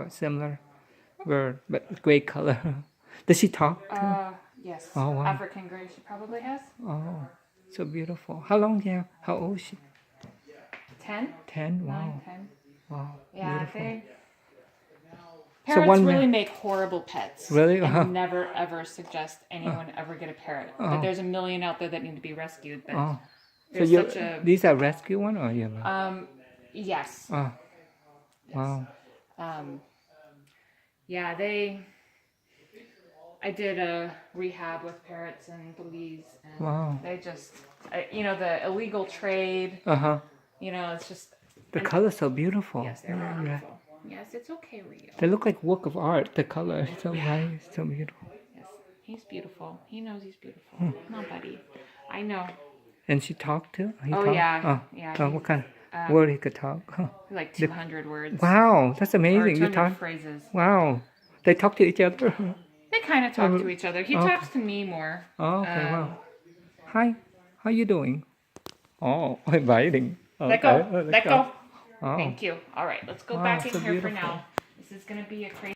Similar bird, but gray color. Does she talk too? Yes. Oh, wow. African gray she probably has. Oh, so beautiful. How long do you have? How old is she? 10? 10? 9, Wow. 10. Wow. Yeah, Beautiful. Parrots really make horrible pets. Really? And never ever suggest anyone ever get a parrot. But there's a million out there that need to be rescued. But Oh. So there's you such a these are rescue one or you have? yes. Oh. Yes. Wow. Yeah, I did a rehab with parrots in Belize, and Wow. they just, the illegal trade. Uh-huh. It's just The color's so beautiful. yes, they're very beautiful. Yes, it's okay, Rio. They look like work of art. The color is so bright, so beautiful. Yes, he's beautiful. He knows he's beautiful. No, buddy. I know. And she talked too? He Oh talk? yeah, Oh. yeah. Oh, what kind of word he could talk? Huh. Like 200 words. Wow, that's Or amazing. You 200 talk. phrases. Wow. They talk to each other. They kind of talk to each other. He Okay. talks to me more. Oh, okay, wow. Hi, how you doing? Oh, inviting. Let Okay, go. Let go. Oh. Thank you. All right, let's go Wow, back in so here for beautiful. now. This is going to be a crazy